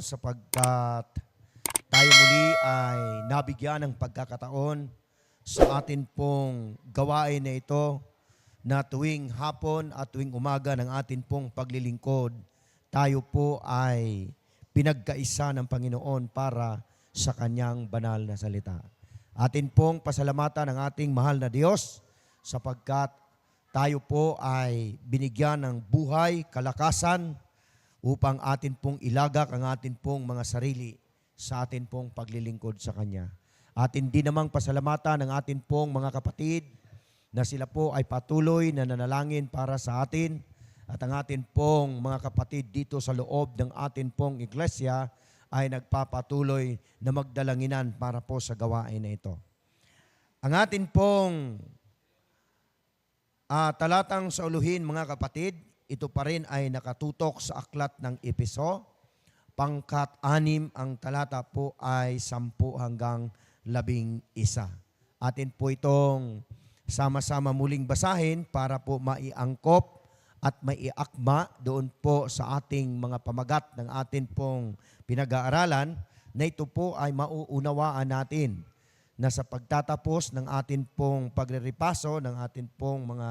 sapagkat tayo muli ay nabigyan ng pagkakataon sa atin pong gawain na ito na tuwing hapon at tuwing umaga ng atin pong paglilingkod, tayo po ay pinagkaisa ng Panginoon para sa Kanyang banal na salita. Atin pong pasalamatan ang ating mahal na Diyos sapagkat tayo po ay binigyan ng buhay, kalakasan upang atin pong ilagak ang atin pong mga sarili sa atin pong paglilingkod sa Kanya. Atin din namang pasalamatan ang atin pong mga kapatid na sila po ay patuloy na nanalangin para sa atin at ang atin pong mga kapatid dito sa loob ng atin pong iglesia ay nagpapatuloy na magdalanginan para po sa gawain na ito. Ang atin pong talatang sa uluhin, mga kapatid, ito pa rin ay nakatutok sa aklat ng Efeso. Pangkat-6 ang talata po ay 10 hanggang 11. Atin po itong sama-sama muling basahin para po maiangkop at maiakma doon po sa ating mga pamagat ng atin pong pinag-aaralan na ito po ay mauunawaan natin na sa pagtatapos ng atin pong pagreripaso ng atin pong mga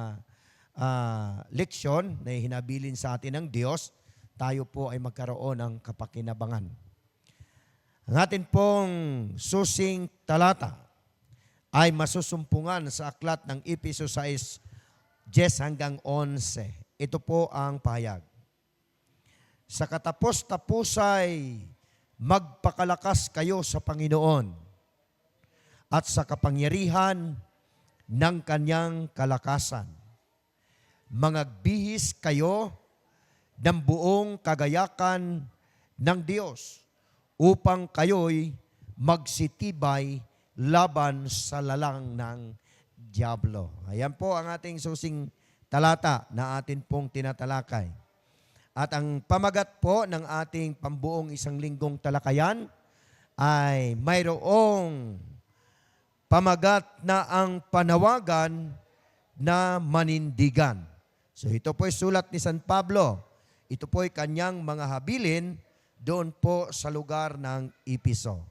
leksyon na hinabilin sa atin ng Diyos, tayo po ay magkaroon ng kapakinabangan. Ang atin pong susing talata ay masusumpungan sa aklat ng Efeso 6, 10 hanggang 11. Ito po ang pahayag. Sa katapos-tapusay, magpakalakas kayo sa Panginoon at sa kapangyarihan ng Kanyang kalakasan. Mangagbihis kayo ng buong kagayakan ng Diyos upang kayo'y magsitibay laban sa lalang ng Diablo. Ayan po ang ating susing talata na atin pong tinatalakay. At ang pamagat po ng ating pambuong isang linggong talakayan ay mayroong pamagat na ang panawagan na manindigan. So ito po ay sulat ni San Pablo. Ito po ay kanyang mga habilin doon po sa lugar ng Efeso.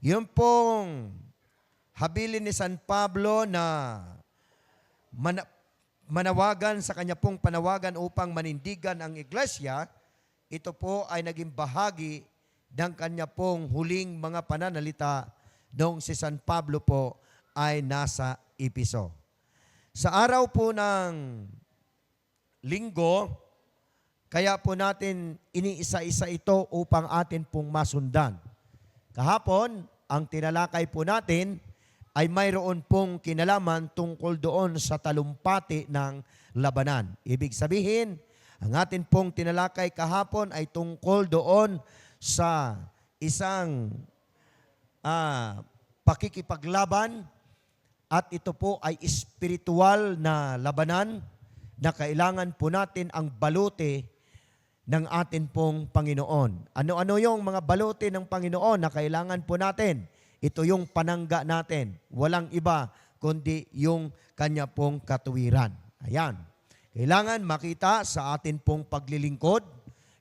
Yung pong habilin ni San Pablo na manawagan sa kanya pong panawagan upang manindigan ang iglesia, ito po ay naging bahagi ng kanya pong huling mga pananalita noong si San Pablo po ay nasa Efeso. Sa araw po ng linggo, kaya po natin iniisa-isa ito upang atin pong masundan. Kahapon, ang tinalakay po natin ay mayroon pong kinalaman tungkol doon sa talumpati ng labanan. Ibig sabihin, ang atin pong tinalakay kahapon ay tungkol doon sa isang pakikipaglaban at ito po ay espiritual na labanan na kailangan po natin ang baluti ng atin pong Panginoon. Ano-ano yung mga baluti ng Panginoon na kailangan po natin? Ito yung panangga natin. Walang iba kundi yung Kanya pong katuwiran. Ayan. Kailangan makita sa atin pong paglilingkod,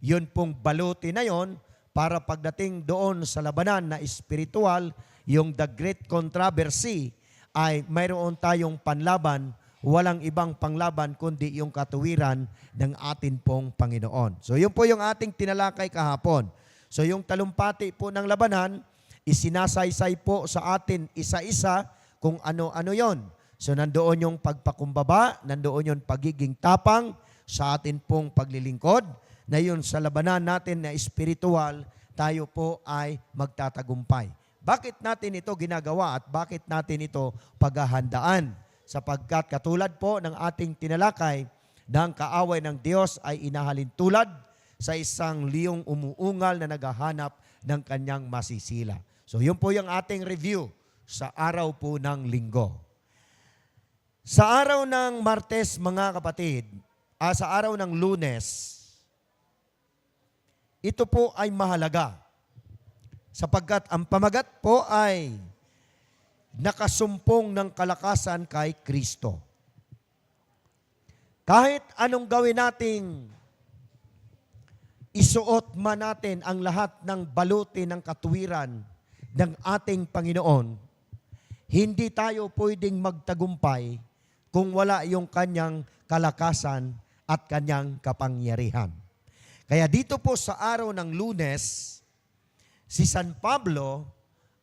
yun pong baluti na yon para pagdating doon sa labanan na espiritual, yung the great controversy, ay mayroon tayong panlaban, walang ibang panglaban kundi yung katuwiran ng atin pong Panginoon. So yun po yung ating tinalakay kahapon. So yung talumpati po ng labanan, isinasaysay po sa atin isa-isa kung ano-ano yon. So nandoon yung pagpakumbaba, nandoon yung pagiging tapang sa atin pong paglilingkod, na yun sa labanan natin na espiritual, tayo po ay magtatagumpay. Bakit natin ito ginagawa at bakit natin ito paghahandaan? Sapagkat katulad po ng ating tinalakay, ng kaaway ng Diyos ay inahalin tulad sa isang liyong umuungal na naghahanap ng kanyang masisila. So yun po yung ating review sa araw po ng linggo. Sa araw ng Martes, mga kapatid, sa araw ng Lunes, ito po ay mahalaga sapagkat ang pamagat po ay nakasumpong ng kalakasan kay Kristo. Kahit anong gawin nating isuot man natin ang lahat ng baluti ng katuwiran ng ating Panginoon, hindi tayo pwedeng magtagumpay kung wala yung kanyang kalakasan at kanyang kapangyarihan. Kaya dito po sa araw ng Lunes, si San Pablo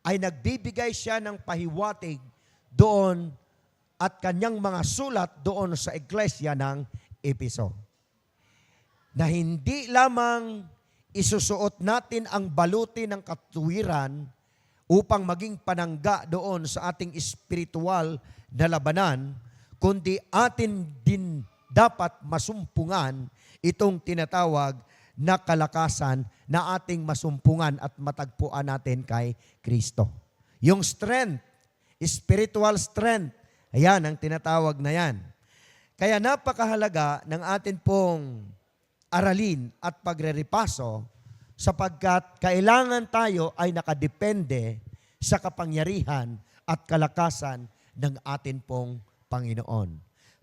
ay nagbibigay siya ng pahiwatig doon at kanyang mga sulat doon sa iglesia ng Efeso. Na hindi lamang isusuot natin ang baluti ng katuwiran upang maging panangga doon sa ating espiritual na labanan, kundi atin din dapat masumpungan itong tinatawag na kalakasan na ating masumpungan at matagpuan natin kay Kristo. Yung strength, spiritual strength, ayan ang tinatawag na yan. Kaya napakahalaga ng atin pong aralin at pagrerepaso sapagkat kailangan tayo ay nakadepende sa kapangyarihan at kalakasan ng atin pong Panginoon.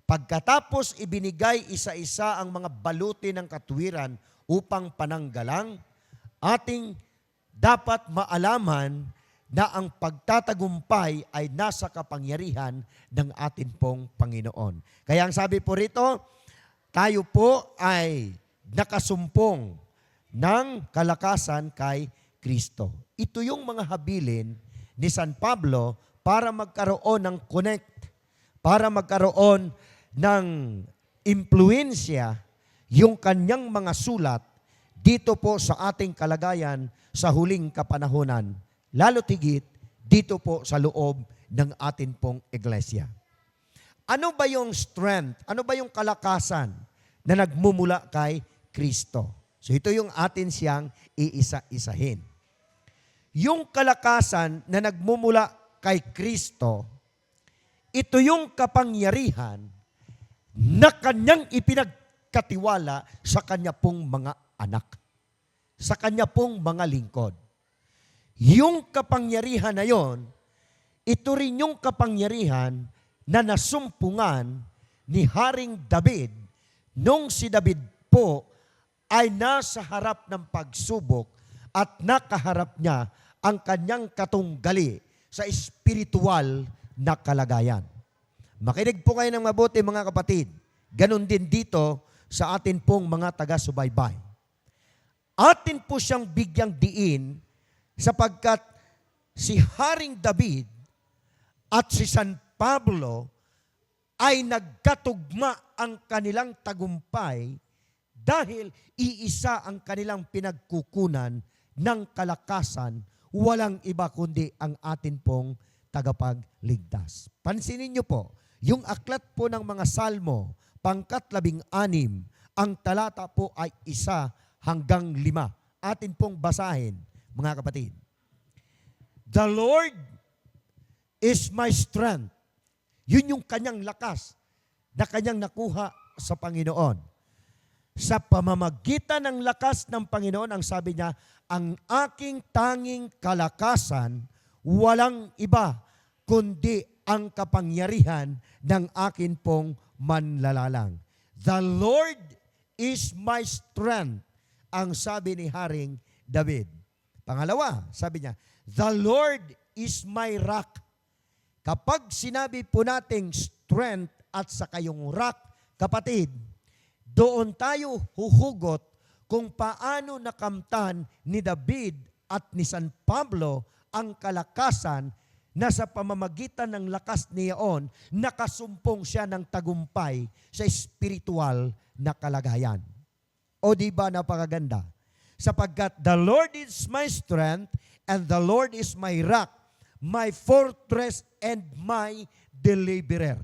Pagkatapos ibinigay isa-isa ang mga baluti ng katuwiran upang pananggalang, ating dapat maalaman na ang pagtatagumpay ay nasa kapangyarihan ng atin pong Panginoon. Kaya ang sabi po rito, tayo po ay nakasumpong ng kalakasan kay Kristo. Ito yung mga habilin ni San Pablo para magkaroon ng connect, para magkaroon ng impluensya yung kanyang mga sulat dito po sa ating kalagayan sa huling kapanahunan, lalo tigit dito po sa loob ng atin pong iglesia. Ano ba yung strength? Ano ba yung kalakasan na nagmumula kay Kristo? So ito yung atin siyang iisa-isahin. Yung kalakasan na nagmumula kay Kristo, ito yung kapangyarihan na kanyang ipinagkatiwala sa kanya pong mga anak, sa kanya pong mga lingkod. Yung kapangyarihan na yon, ito rin yung kapangyarihan na nasumpungan ni Haring David nung si David po ay nasa harap ng pagsubok at nakaharap niya ang kanyang katunggali sa espiritual na kalagayan. Makinig po kayo ng mabuti mga kapatid. Ganon din dito sa atin pong mga taga-subaybay. Atin po siyang bigyang diin sapagkat si Haring David at si San Pablo ay nagkatugma ang kanilang tagumpay dahil iisa ang kanilang pinagkukunan ng kalakasan, walang iba kundi ang atin pong tagapagligtas. Pansinin niyo po, yung aklat po ng mga Salmo, pangkat 16, ang talata po ay 1 hanggang 5. Atin pong basahin, mga kapatid. The Lord is my strength. Yun yung kanyang lakas na kanyang nakuha sa Panginoon. Sa pamamagitan ng lakas ng Panginoon, ang sabi niya, ang aking tanging kalakasan, walang iba, kundi ang kapangyarihan ng akin pong manlalalang. The Lord is my strength, ang sabi ni Haring David. Pangalawa, sabi niya, the Lord is my rock. Kapag sinabi po nating strength at saka yung rock, kapatid, doon tayo huhugot kung paano nakamtan ni David at ni San Pablo ang kalakasan na sa pamamagitan ng lakas niyaon, nakasumpong siya ng tagumpay sa spiritual na kalagayan. O di ba napakaganda? Sapagkat the Lord is my strength and the Lord is my rock, my fortress and my deliverer.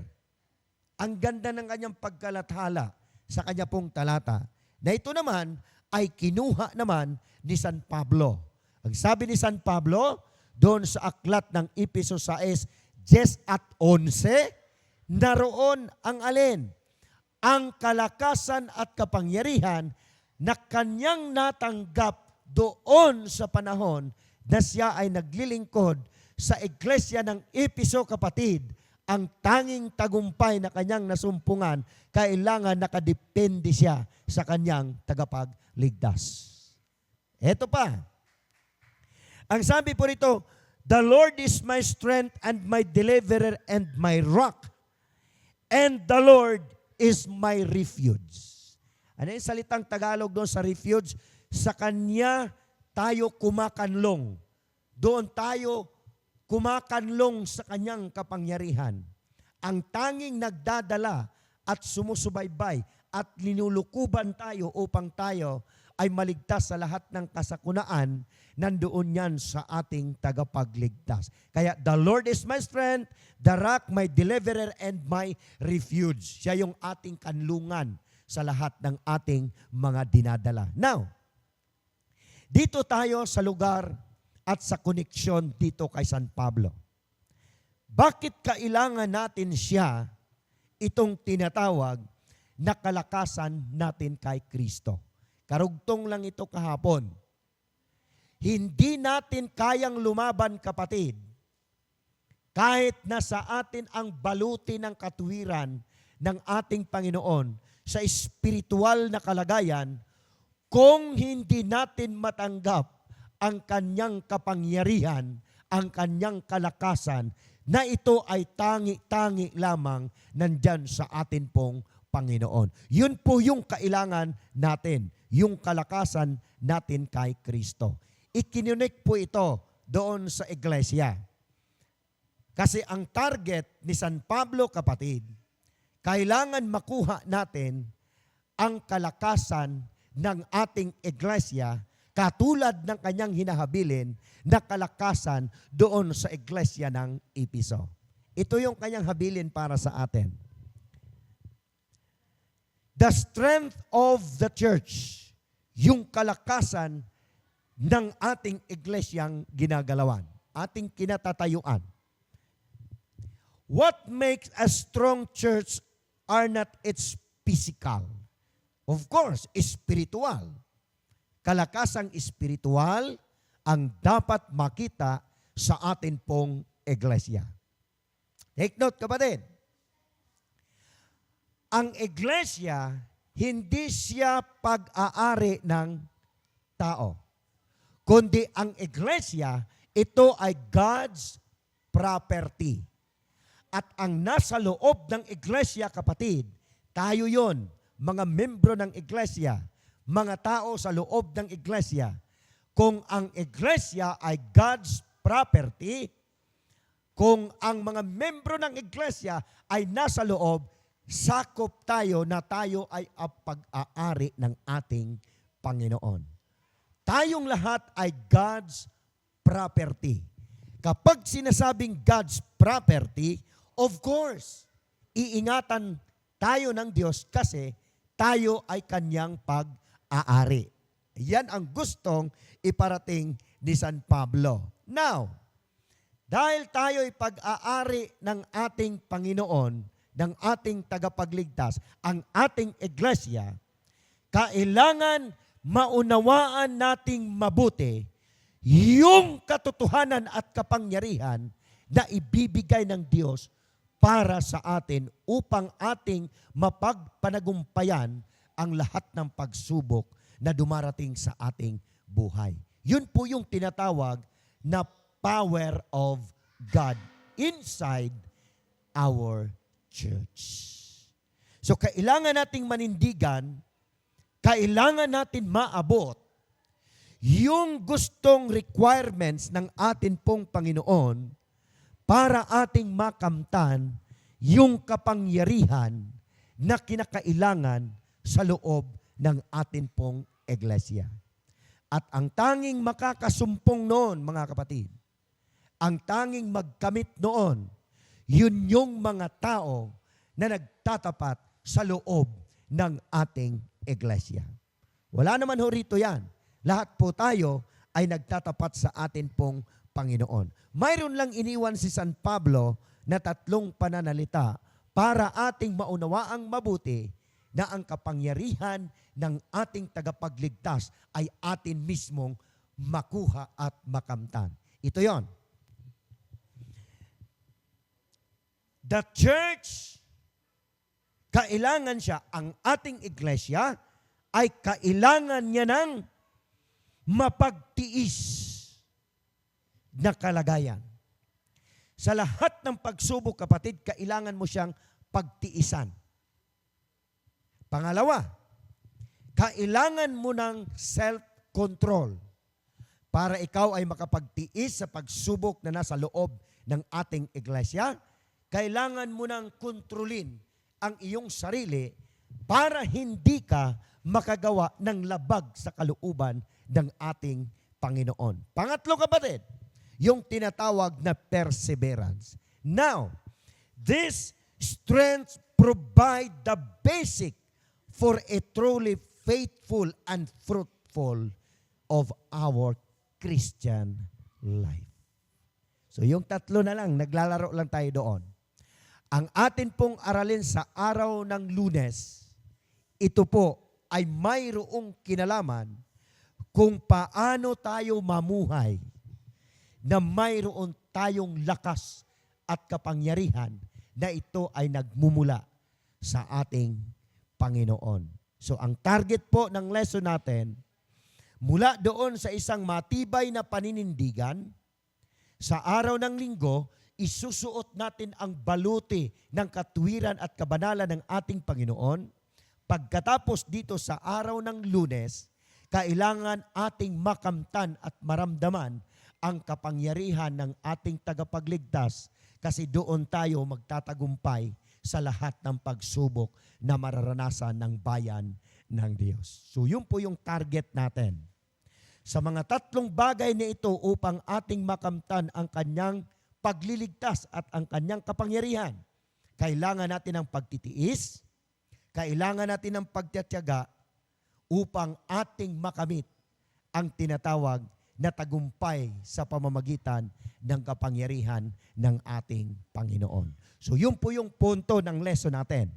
Ang ganda ng kanyang pagkalathala sa kanya pong talata, na ito naman ay kinuha naman ni San Pablo. Ang sabi ni San Pablo, doon sa aklat ng Efeso 6, 10 at 11, naroon ang alin? Ang kalakasan at kapangyarihan na kanyang natanggap doon sa panahon na siya ay naglilingkod sa iglesia ng Efeso, kapatid. Ang tanging tagumpay na kanyang nasumpungan, kailangan nakadepende siya sa kanyang tagapagligtas. Ito pa. Ang sabi po rito, the Lord is my strength and my deliverer and my rock. And the Lord is my refuge. Ano yung salitang Tagalog doon sa refuge? Sa Kanya tayo kumakanlong. Doon tayo kumakanlong sa Kanyang kapangyarihan. Ang tanging nagdadala at sumusubaybay at linulukuban tayo upang tayo ay maligtas sa lahat ng kasakunaan, nandoon yan sa ating tagapagligtas. Kaya the Lord is my strength, the rock, my deliverer, and my refuge. Siya yung ating kanlungan sa lahat ng ating mga dinadala. Now, dito tayo sa lugar at sa koneksyon dito kay San Pablo. Bakit kailangan natin siya itong tinatawag na kalakasan natin kay Kristo? Karugtong lang ito kahapon. Hindi natin kayang lumaban, kapatid, kahit na sa atin ang baluti ng katuwiran ng ating Panginoon sa espiritual na kalagayan, kung hindi natin matanggap ang Kanyang kapangyarihan, ang Kanyang kalakasan, na ito ay tangi-tangi lamang nandyan sa atin pong Panginoon. Yun po yung kailangan natin, yung kalakasan natin kay Kristo. Ikinunik po ito doon sa iglesia. Kasi ang target ni San Pablo, kapatid, kailangan makuha natin ang kalakasan ng ating iglesia katulad ng kanyang hinahabilin na kalakasan doon sa iglesia ng Episo. Ito yung kanyang habilin para sa atin. The strength of the church, yung kalakasan ng ating iglesyang ginagalawan, ating kinatatayuan. What makes a strong church are not its physical. Of course, spiritual. Kalakasang espiritual ang dapat makita sa atin pong iglesia. Take note, kapatid. Ang iglesia, hindi siya pag-aari ng tao. Kundi ang iglesia, ito ay God's property. At ang nasa loob ng iglesia, kapatid, tayo yon, mga membro ng iglesia, mga tao sa loob ng iglesia. Kung ang iglesia ay God's property, kung ang mga membro ng iglesia ay nasa loob, sakop tayo na tayo ay pag-aari ng ating Panginoon. Tayong lahat ay God's property. Kapag sinasabing God's property, of course, iingatan tayo ng Diyos kasi tayo ay Kanyang pag-aari. Yan ang gustong iparating ni San Pablo. Now, dahil tayo ay pag-aari ng ating Panginoon, ng ating tagapagligtas, ang ating iglesia, kailangan maunawaan nating mabuti yung katotohanan at kapangyarihan na ibibigay ng Diyos para sa atin upang ating mapagpanagumpayan ang lahat ng pagsubok na dumarating sa ating buhay. Yun po yung tinatawag na power of God inside our church. So kailangan nating manindigan, kailangan natin maabot yung gustong requirements ng atin pong Panginoon para ating makamtan yung kapangyarihan na kinakailangan sa loob ng atin pong iglesia. At ang tanging makakasumpong noon, mga kapatid, ang tanging magkamit noon, yun yung mga tao na nagtatapat sa loob ng ating iglesia. Wala naman ho rito yan. Lahat po tayo ay nagtatapat sa atin pong Panginoon. Mayroon lang iniwan si San Pablo na 3 pananalita para ating maunawaang mabuti na ang kapangyarihan ng ating tagapagligtas ay atin mismong makuha at makamtan. Ito yon. The church, kailangan siya, ang ating iglesia, ay kailangan niya ng mapagtiis na kalagayan. Sa lahat ng pagsubok, kapatid, kailangan mo siyang pagtiisan. Pangalawa, kailangan mo ng self-control para ikaw ay makapagtiis sa pagsubok na nasa loob ng ating iglesia. Kailangan mo ng kontrolin ang iyong sarili para hindi ka makagawa ng labag sa kalooban ng ating Panginoon. Pangatlo, kapatid, yung tinatawag na perseverance. Now, this strength provide the basic for a truly faithful and fruitful of our Christian life. So yung tatlo na lang, naglalaro lang tayo doon. Ang atin pong aralin sa araw ng Lunes, ito po ay mayroong kinalaman kung paano tayo mamuhay na mayroon tayong lakas at kapangyarihan na ito ay nagmumula sa ating Panginoon. So ang target po ng lesson natin, mula doon sa isang matibay na paninindigan, sa araw ng Linggo, isusuot natin ang baluti ng katuwiran at kabanalan ng ating Panginoon. Pagkatapos dito sa araw ng Lunes, kailangan ating makamtan at maramdaman ang kapangyarihan ng ating tagapagligtas kasi doon tayo magtatagumpay sa lahat ng pagsubok na mararanasan ng bayan ng Diyos. So yun po yung target natin. Sa mga tatlong bagay na ito upang ating makamtan ang kanyang pagliligtas at ang kanyang kapangyarihan, kailangan natin ng pagtitiis, kailangan natin ng pagtitiyaga upang ating makamit ang tinatawag na tagumpay sa pamamagitan ng kapangyarihan ng ating Panginoon. So yun po yung punto ng lesson natin.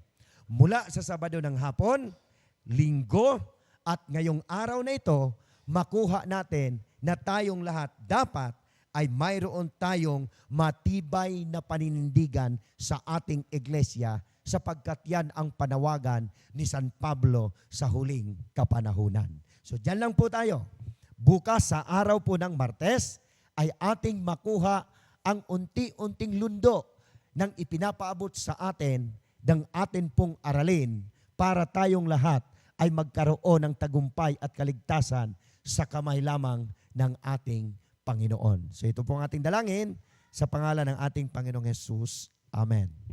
Mula sa Sabado ng hapon, Linggo, at ngayong araw na ito, makuha natin na tayong lahat dapat ay mayroon tayong matibay na paninindigan sa ating iglesia sapagkat yan ang panawagan ni San Pablo sa huling kapanahunan. So dyan lang po tayo. Bukas sa araw po ng Martes ay ating makuha ang unti-unting lundo ng ipinapaabot sa atin ng atin pong aralin para tayong lahat ay magkaroon ng tagumpay at kaligtasan sa kamay lamang ng ating Panginoon. So ito po ang ating dalangin sa pangalan ng ating Panginoong Hesus. Amen.